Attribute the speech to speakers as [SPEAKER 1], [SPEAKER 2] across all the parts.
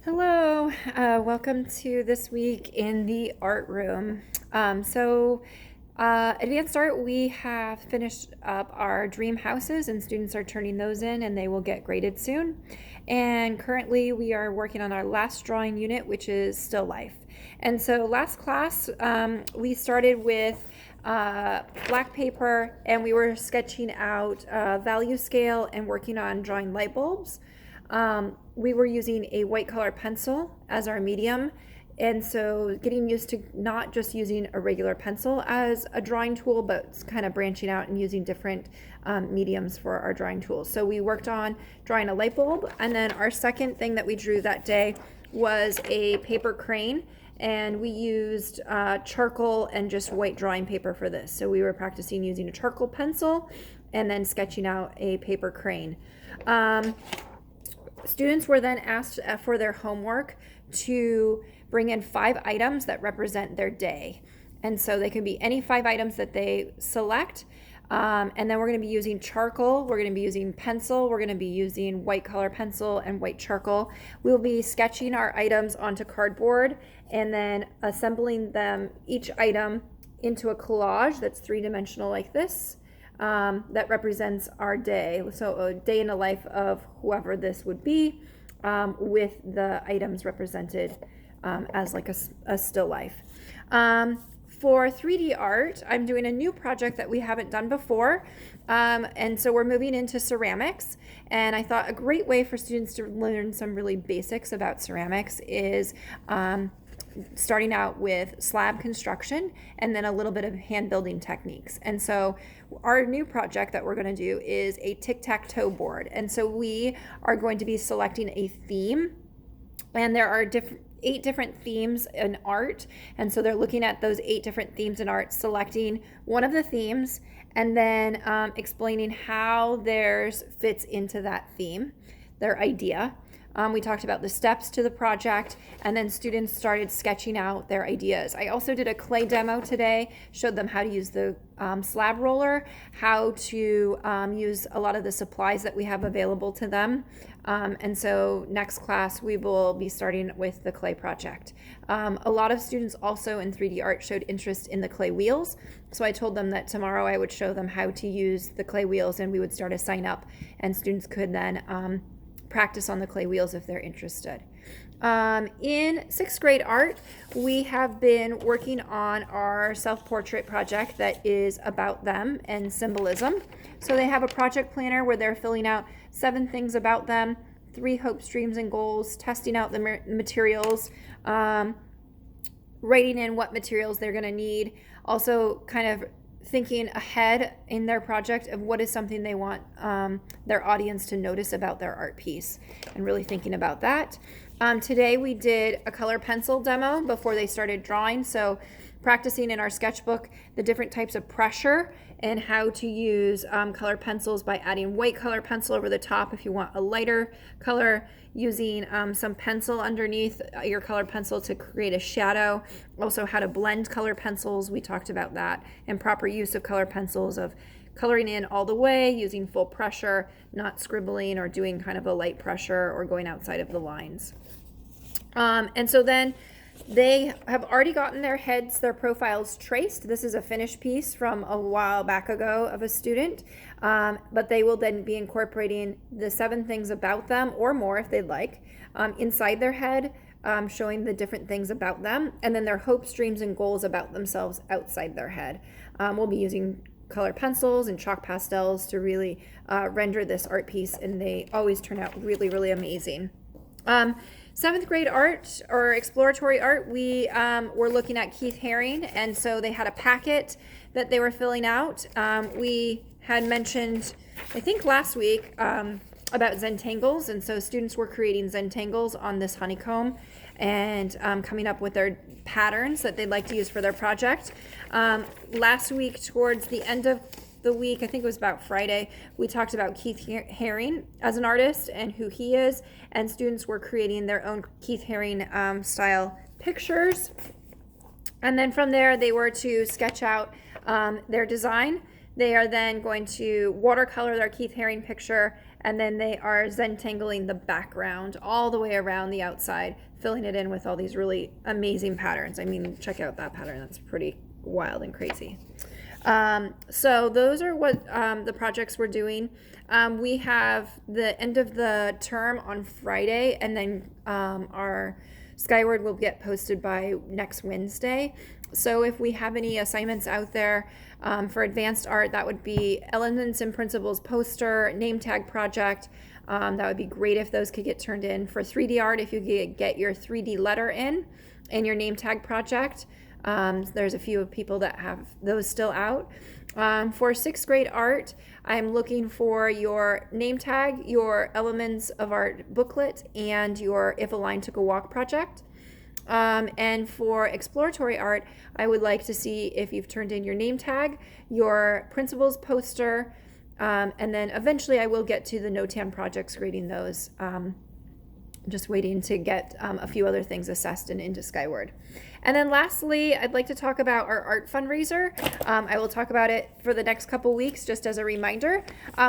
[SPEAKER 1] Hello, welcome to this week in the art room. Advanced Art, we have finished up our dream houses and students are turning those in and they will get graded soon. And currently we are working on our last drawing unit, which is still life. And so last class, we started with black paper and we were sketching out value scale and working on drawing light bulbs. We were using a white color pencil as our medium. And so getting used to not just using a regular pencil as a drawing tool, but kind of branching out and using different mediums for our drawing tools. So we worked on drawing a light bulb. And then our second thing that we drew that day was a paper crane. And we used charcoal and just white drawing paper for this. So we were practicing using a charcoal pencil and then sketching out a paper crane. Students were then asked for their homework to bring in 5 items that represent their day. And so they can be any 5 items that they select. And then we're going to be using charcoal, we're going to be using pencil, we're going to be using white color pencil and white charcoal. We'll be sketching our items onto cardboard and then assembling them, each item, into a collage that's 3-dimensional like this. That represents our day. So a day in the life of whoever this would be, with the items represented as like a still life. For 3D art, I'm doing a new project that we haven't done before. And so we're moving into ceramics. And I thought a great way for students to learn some really basics about ceramics is starting out with slab construction and then a little bit of hand building techniques. And so our new project that we're going to do is a tic-tac-toe board. And so we are going to be selecting a theme, and there are 8 different themes in art. And so they're looking at those 8 different themes in art, selecting one of the themes, and then explaining how theirs fits into that theme, their idea. We talked about the steps to the project, and then students started sketching out their ideas. I also did a clay demo today, showed them how to use the slab roller, how to use a lot of the supplies that we have available to them. And so next class, we will be starting with the clay project. A lot of students also in 3D art showed interest in the clay wheels. So I told them that tomorrow I would show them how to use the clay wheels, and we would start a sign up, and students could then practice on the clay wheels if they're interested. In 6th grade art, we have been working on our self-portrait project that is about them and symbolism. So they have a project planner where they're filling out 7 things about them, 3 hopes, dreams, and goals, testing out the materials, writing in what materials they're going to need, also kind of thinking ahead in their project of what is something they want their audience to notice about their art piece, and really thinking about that. Today we did a color pencil demo before they started drawing, so practicing in our sketchbook the different types of pressure and how to use color pencils by adding white color pencil over the top if you want a lighter color, using some pencil underneath your color pencil to create a shadow. Also how to blend color pencils, we talked about that, and proper use of color pencils, of coloring in all the way, using full pressure, not scribbling or doing kind of a light pressure or going outside of the lines. And so then they have already gotten their heads, their profiles traced. This is a finished piece from a while back ago of a student, but they will then be incorporating the 7 things about them, or more if they'd like, inside their head, showing the different things about them, and then their hopes, dreams, and goals about themselves outside their head. We'll be using color pencils and chalk pastels to really render this art piece, and they always turn out really, really amazing. 7th grade art, or exploratory art, we were looking at Keith Haring, and so they had a packet that they were filling out. We had mentioned, I think last week, about Zentangles, and so students were creating Zentangles on this honeycomb and coming up with their patterns that they'd like to use for their project. Last week, towards the end of the week, I think it was about Friday, we talked about Keith Haring as an artist and who he is, and students were creating their own Keith Haring style pictures. And then from there, they were to sketch out their design. They are then going to watercolor their Keith Haring picture and then they are Zentangling the background all the way around the outside, filling it in with all these really amazing patterns. I mean, check out that pattern. That's pretty wild and crazy. So those are what the projects we're doing. We have the end of the term on Friday, and then our Skyward will get posted by next Wednesday. So if we have any assignments out there for advanced art, that would be Elements and Principles poster, name tag project. That would be great if those could get turned in. For 3D art, if you could get your 3D letter in and your name tag project. There's a few people that have those still out. For 6th grade art, I'm looking for your name tag, your Elements of Art booklet, and your If a Line Took a Walk project. And for exploratory art, I would like to see if you've turned in your name tag, your principles poster, and then eventually I will get to the NOTAM projects, grading those. Just waiting to get a few other things assessed and into Skyward. And then lastly, I'd like to talk about our art fundraiser. I will talk about it for the next couple weeks, just as a reminder.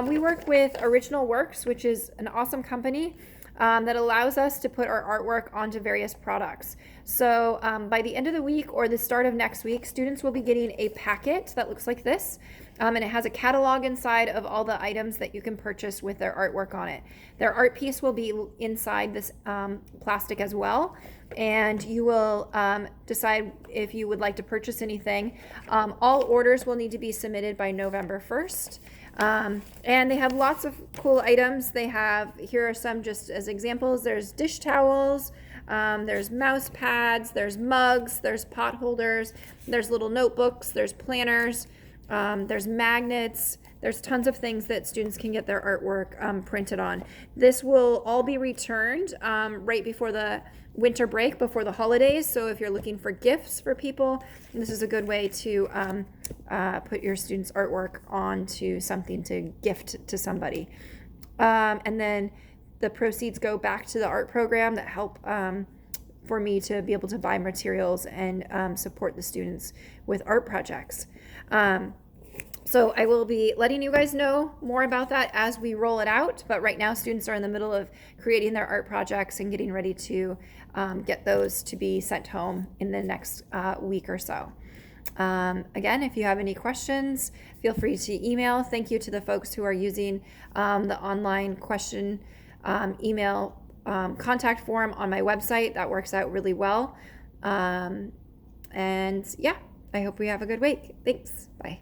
[SPEAKER 1] We work with Original Works, which is an awesome company that allows us to put our artwork onto various products. So by the end of the week or the start of next week, students will be getting a packet that looks like this. And it has a catalog inside of all the items that you can purchase with their artwork on it. Their art piece will be inside this plastic as well. And you will decide if you would like to purchase anything. All orders will need to be submitted by November 1st. And they have lots of cool items. They have, here are some just as examples. There's dish towels, there's mouse pads, there's mugs, there's pot holders, there's little notebooks, there's planners, there's magnets, there's tons of things that students can get their artwork printed on. This will all be returned right before the winter break, before the holidays. So if you're looking for gifts for people, this is a good way to put your students' artwork onto something to gift to somebody. And then the proceeds go back to the art program that help for me to be able to buy materials and support the students with art projects. So I will be letting you guys know more about that as we roll it out. But right now, students are in the middle of creating their art projects and getting ready to get those to be sent home in the next week or so. Again, if you have any questions, feel free to email. Thank you to the folks who are using the online question email contact form on my website. That works out really well. And yeah, I hope we have a good week. Thanks. Bye.